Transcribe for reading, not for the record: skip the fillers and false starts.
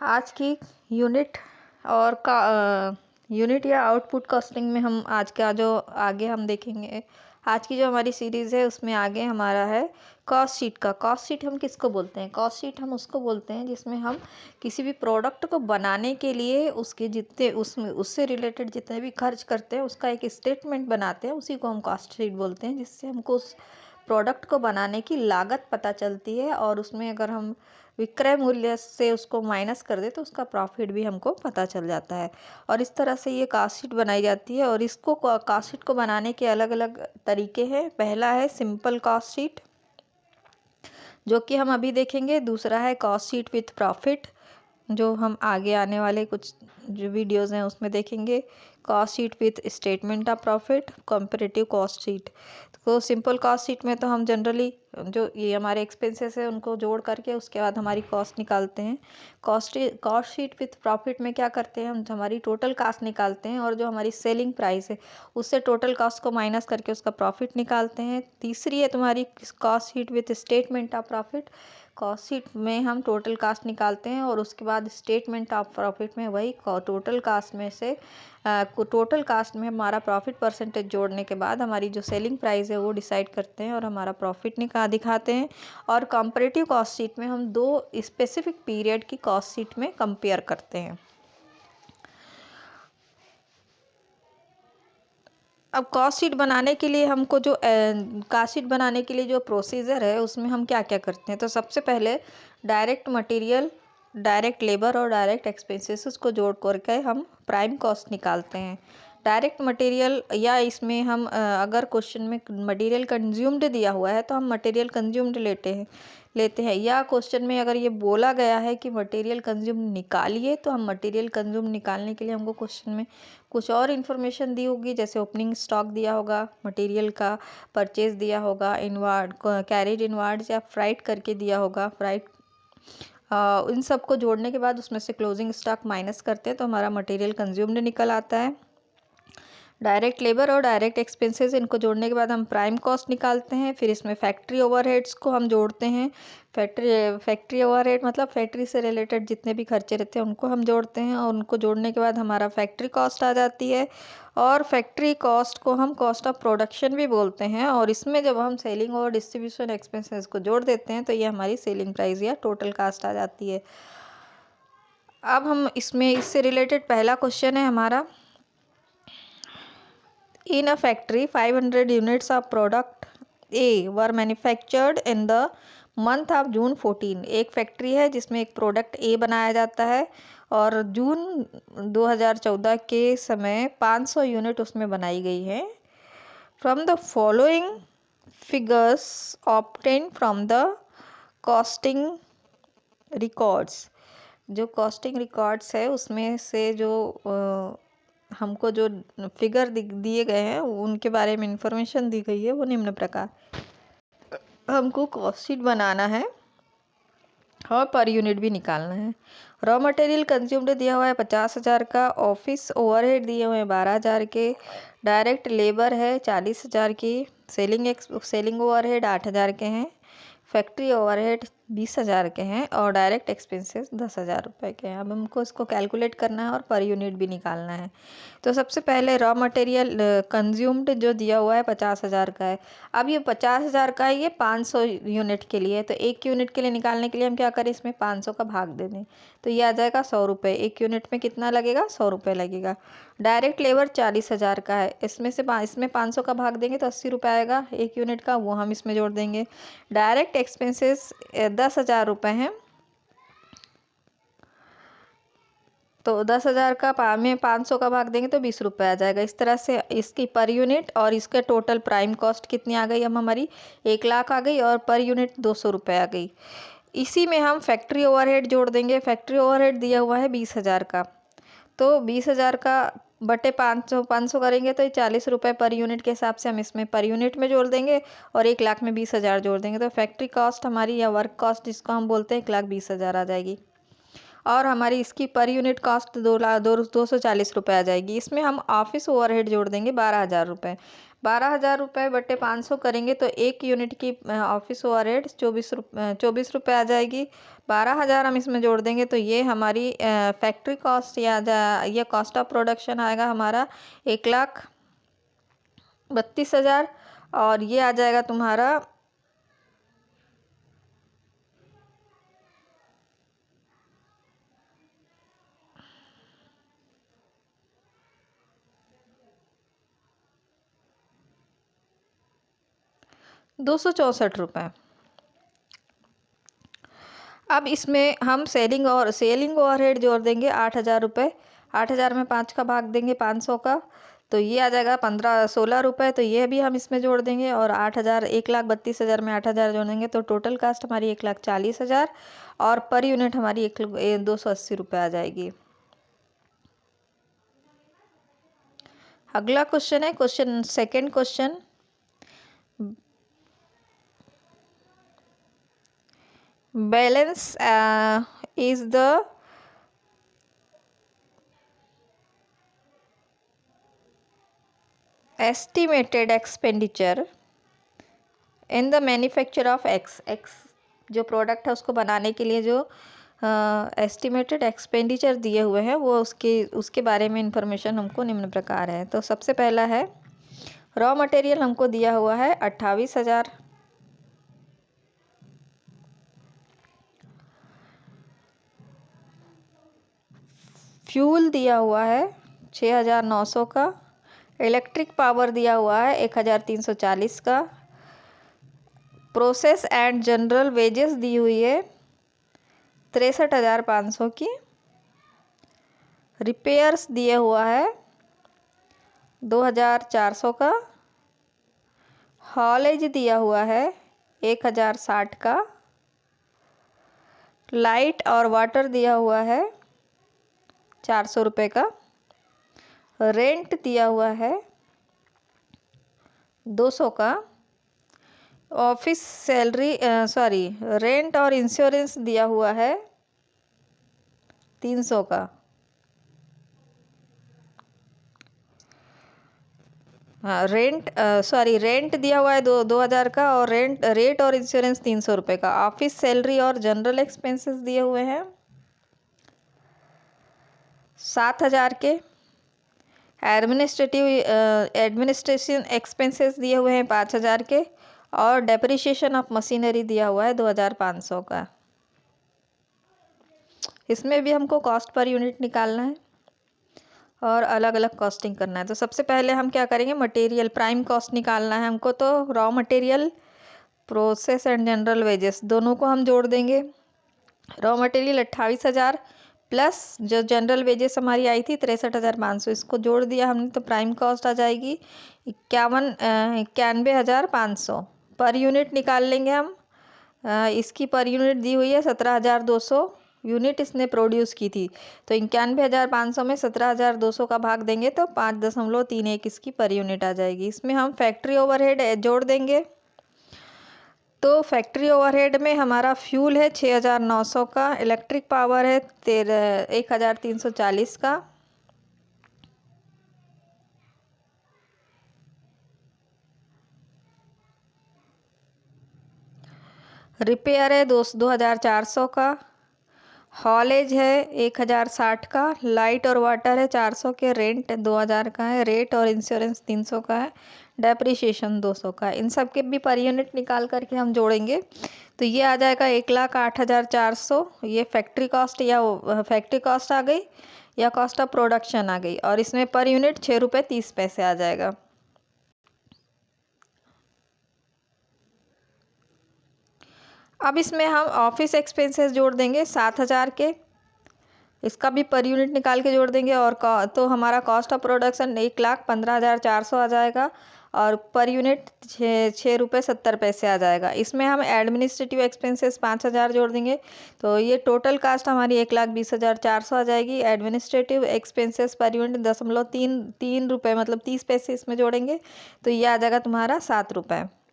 आज की यूनिट और का यूनिट या आउटपुट कॉस्टिंग में हम आज का जो आगे हम देखेंगे। आज की जो हमारी सीरीज़ है उसमें आगे हमारा है कॉस्ट शीट का। कॉस्ट शीट हम किसको बोलते हैं? कॉस्ट शीट हम उसको बोलते हैं जिसमें हम किसी भी प्रोडक्ट को बनाने के लिए उसके जितने उसमें उससे रिलेटेड जितने भी खर्च करते हैं उसका एक स्टेटमेंट बनाते हैं, उसी को हम कॉस्ट शीट बोलते हैं। जिससे हमको उस प्रोडक्ट को बनाने की लागत पता चलती है और उसमें अगर हम विक्रय मूल्य से उसको माइनस कर दे तो उसका प्रॉफिट भी हमको पता चल जाता है। और इस तरह से ये कॉस्ट शीट बनाई जाती है। और इसको कॉस्ट शीट को बनाने के अलग अलग तरीके हैं। पहला है सिंपल कॉस्ट शीट, जो कि हम अभी देखेंगे। दूसरा है कॉस्ट शीट विथ प्रॉफिट, जो हम आगे आने वाले कुछ जो वीडियोस हैं उसमें देखेंगे। Cost sheet with statement of profit, comparative cost sheet. तो सिंपल कॉस्ट शीट में तो हम जनरली जो ये हमारे एक्सपेंसेस है उनको जोड़ करके उसके बाद हमारी कॉस्ट निकालते हैं। कॉस्ट शीट विथ प्रॉफिट में क्या करते हैं, हम हमारी टोटल कॉस्ट निकालते हैं और जो हमारी सेलिंग प्राइस है उससे टोटल कॉस्ट को माइनस करके उसका प्रॉफिट निकालते हैं। तीसरी है तुम्हारी cost sheet with statement of profit. Cost sheet में हम टोटल कास्ट निकालते हैं और उसके बाद स्टेटमेंट ऑफ प्रॉफिट में वही टोटल कास्ट में से टोटल कास्ट में हमारा प्रॉफिट परसेंटेज जोड़ने के बाद हमारी जो सेलिंग प्राइस है वो डिसाइड करते हैं और हमारा प्रॉफिट दिखाते हैं। और कंपैरेटिव कॉस्ट शीट में हम दो स्पेसिफिक पीरियड की कॉस्ट शीट में कंपेयर करते हैं। अब कॉस्ट शीट बनाने के लिए हमको जो कॉस्ट शीट बनाने के लिए जो प्रोसीजर है उसमें हम क्या क्या करते हैं। तो सबसे पहले डायरेक्ट मटेरियल, डायरेक्ट लेबर और डायरेक्ट एक्सपेंसेस को जोड़ करके हम प्राइम कॉस्ट निकालते हैं। डायरेक्ट मटेरियल या इसमें हम अगर क्वेश्चन में मटेरियल कंज्यूम्ड दिया हुआ है तो हम मटेरियल कंज्यूम्ड लेते हैं या क्वेश्चन में अगर ये बोला गया है कि मटेरियल कंज्यूम निकालिए तो हम मटेरियल कंज्यूम निकालने के लिए हमको क्वेश्चन में कुछ और इन्फॉर्मेशन दी होगी, जैसे ओपनिंग स्टॉक दिया होगा, मटेरियल का परचेज दिया होगा, इनवार्ड कैरेज इनवार्ड्स या फ्राइट करके दिया होगा। फ्राइट इन सब को जोड़ने के बाद उसमें से क्लोजिंग स्टॉक माइनस करते हैं तो हमारा मटेरियल कंज्यूम्ड निकल आता है। डायरेक्ट लेबर और डायरेक्ट एक्सपेंसेस इनको जोड़ने के बाद हम प्राइम कॉस्ट निकालते हैं। फिर इसमें फैक्ट्री ओवरहेड्स को हम जोड़ते हैं। फैक्ट्री ओवरहेड मतलब फैक्ट्री से रिलेटेड जितने भी खर्चे रहते हैं उनको हम जोड़ते हैं और उनको जोड़ने के बाद हमारा फैक्ट्री कॉस्ट आ जाती है। और फैक्ट्री कॉस्ट को हम कॉस्ट ऑफ प्रोडक्शन भी बोलते हैं। और इसमें जब हम सेलिंग और डिस्ट्रीब्यूशन एक्सपेंसेस को जोड़ देते हैं तो ये हमारी सेलिंग प्राइस या टोटल कास्ट आ जाती है। अब हम इसमें इससे रिलेटेड पहला क्वेश्चन है हमारा, in a factory 500 units of product A were manufactured in the month of June 14। एक फैक्ट्री है जिसमें एक प्रोडक्ट ए बनाया जाता है और जून 2014 के समय 500 यूनिट उसमें बनाई गई है। From the following figures obtain from the costing records. जो कॉस्टिंग रिकॉर्ड्स है उसमें से जो हमको जो फिगर दिए गए हैं उनके बारे में इंफॉर्मेशन दी गई है वो निम्न प्रकार। हमको कॉस्ट शीट बनाना है और पर यूनिट भी निकालना है। रॉ मटेरियल कंज्यूम्ड दिया हुआ है 50,000 का, ऑफिस ओवरहेड दिए हुए हैं 12,000 के, डायरेक्ट लेबर है 40,000 की, सेलिंग ओवरहेड 8,000 के हैं, फैक्ट्री ओवरहेड 20,000 के हैं और डायरेक्ट एक्सपेंसेस 10,000 रुपये के हैं। अब हमको इसको कैलकुलेट करना है और पर यूनिट भी निकालना है। तो सबसे पहले रॉ मटेरियल कंज्यूम्ड जो दिया हुआ है 50,000 का है। अब ये 50,000 का है, ये 500 यूनिट के लिए है। तो एक यूनिट के लिए निकालने के लिए हम क्या करें, इसमें 500 का भाग दे दें तो ये आ जाएगा 100 रुपये। एक यूनिट में कितना लगेगा, 100 रुपये लगेगा। डायरेक्ट लेबर 40,000 का है, इसमें 500 का भाग देंगे तो 80 रुपये आएगा एक यूनिट का, वो हम इसमें जोड़ देंगे। डायरेक्ट एक्सपेंसेस 10,000 रुपये हैं तो 10,000 का में 500 का भाग देंगे तो 20 रुपये आ जाएगा। इस तरह से इसकी पर यूनिट और इसके टोटल प्राइम कॉस्ट कितनी आ गई, अब हमारी 1,00,000 आ गई और पर यूनिट 200 रुपये आ गई। इसी में हम फैक्ट्री ओवरहेड जोड़ देंगे। फैक्ट्री ओवरहेड दिया हुआ है 20,000 का, तो 20,000 का बटे 500 करेंगे तो 40 रुपये पर यूनिट के हिसाब से हम इसमें पर यूनिट में जोड़ देंगे और 1,00,000 में 20,000 जोड़ देंगे तो फैक्ट्री कॉस्ट हमारी या वर्क कॉस्ट जिसको हम बोलते हैं 1,20,000 आ जाएगी। और हमारी इसकी पर यूनिट कॉस्ट 240 रुपये आ जाएगी। इसमें हम ऑफिस ओवरहेड जोड़ देंगे 12,000 रुपये। 12,000 रुपये बटे 500 करेंगे तो एक यूनिट की ऑफिस ओवरहेड 24 रुपये आ जाएगी। 12,000 हम इसमें जोड़ देंगे तो ये हमारी फैक्ट्री कॉस्ट या कॉस्ट ऑफ प्रोडक्शन आएगा हमारा 1,32,000 और ये आ जाएगा तुम्हारा 264 रुपये। अब इसमें हम सेलिंग ओवरहेड जोड़ देंगे 8,000 रुपये। 8,000 में 5 का भाग देंगे 500 का तो ये आ जाएगा 16 रुपये। तो ये भी हम इसमें जोड़ देंगे और 8,000 1,32,000 में 8,000 जोड़ेंगे तो टोटल कास्ट हमारी 1,40,000 और पर यूनिट हमारी 280 रुपये आ जाएगी। अगला क्वेश्चन है second question. Balance is the estimated expenditure in the manufacture of X जो प्रोडक्ट है उसको बनाने के लिए जो एस्टिमेटेड एक्सपेंडिचर दिए हुए हैं वो उसके बारे में इंफॉर्मेशन हमको निम्न प्रकार है। तो सबसे पहला है रॉ मटेरियल हमको दिया हुआ है 28,000। फ्यूल दिया हुआ है 6,900 का। इलेक्ट्रिक पावर दिया हुआ है 1,340 का। प्रोसेस एंड जनरल वेजेस दी हुई है 63,500 की। रिपेयर्स दिया हुआ है 2,400 का। हॉलेज दिया हुआ है 1,060 का। लाइट और वाटर दिया हुआ है 400 रुपये का। रेंट दिया हुआ है 200 का। ऑफिस सैलरी रेंट और इंश्योरेंस दिया हुआ है 300 का। हाँ रेंट दिया हुआ है 2,000 का और रेट और इंश्योरेंस 300 रुपये का। ऑफिस सैलरी और जनरल एक्सपेंसेस दिए हुए हैं 7,000 के। एडमिनिस्ट्रेशन एक्सपेंसेस दिए हुए हैं 5,000 के और डेप्रिसिएशन ऑफ मशीनरी दिया हुआ है 2,500 का। इसमें भी हमको कॉस्ट पर यूनिट निकालना है और अलग अलग कॉस्टिंग करना है। तो सबसे पहले हम क्या करेंगे मटेरियल प्राइम कॉस्ट निकालना है हमको। तो raw material process and general wages दोनों को हम जोड़ देंगे। रॉ मटेरियल 28,000 प्लस जो जनरल वेजेस हमारी आई थी 63,500 इसको जोड़ दिया हमने तो प्राइम कॉस्ट आ जाएगी 91,500। पर यूनिट निकाल लेंगे हम। इसकी पर यूनिट दी हुई है 17,200 यूनिट इसने प्रोड्यूस की थी तो 91,500 में 17,200 का भाग देंगे तो 5.31 इसकी पर यूनिट आ जाएगी। इसमें हम फैक्ट्री ओवरहेड जोड़ देंगे। तो फैक्ट्री ओवरहेड में हमारा फ्यूल है 6,900 का। इलेक्ट्रिक पावर है 1,340 का। रिपेयर है 2,400 का। हॉलेज है 1,060 का। लाइट और वाटर है 400 के। रेंट 2,000 का है। रेट और इंश्योरेंस 300 का है। डेप्रिसिएशन 200 का। इन सब के भी पर यूनिट निकाल करके हम जोड़ेंगे तो ये आ जाएगा 1,08,400। ये फैक्ट्री कॉस्ट आ गई या कॉस्ट ऑफ प्रोडक्शन आ गई और इसमें पर यूनिट 6.30 रुपये आ जाएगा। अब इसमें हम ऑफिस एक्सपेंसेस जोड़ देंगे 7,000 के। इसका भी पर यूनिट निकाल के जोड़ देंगे और तो हमारा कॉस्ट ऑफ प्रोडक्शन 1,15,400 आ जाएगा और पर यूनिट 6.70 आ जाएगा। इसमें हम एडमिनिस्ट्रेटिव एक्सपेंसेस 5,000 जोड़ देंगे तो ये टोटल कास्ट हमारी 1,20,400 आ जाएगी। एडमिनिस्ट्रेटिव एक्सपेंसेस पर यूनिट 0.3 रुपये मतलब 30 पैसे इसमें जोड़ेंगे तो ये आ जाएगा तुम्हारा 7 रुपये।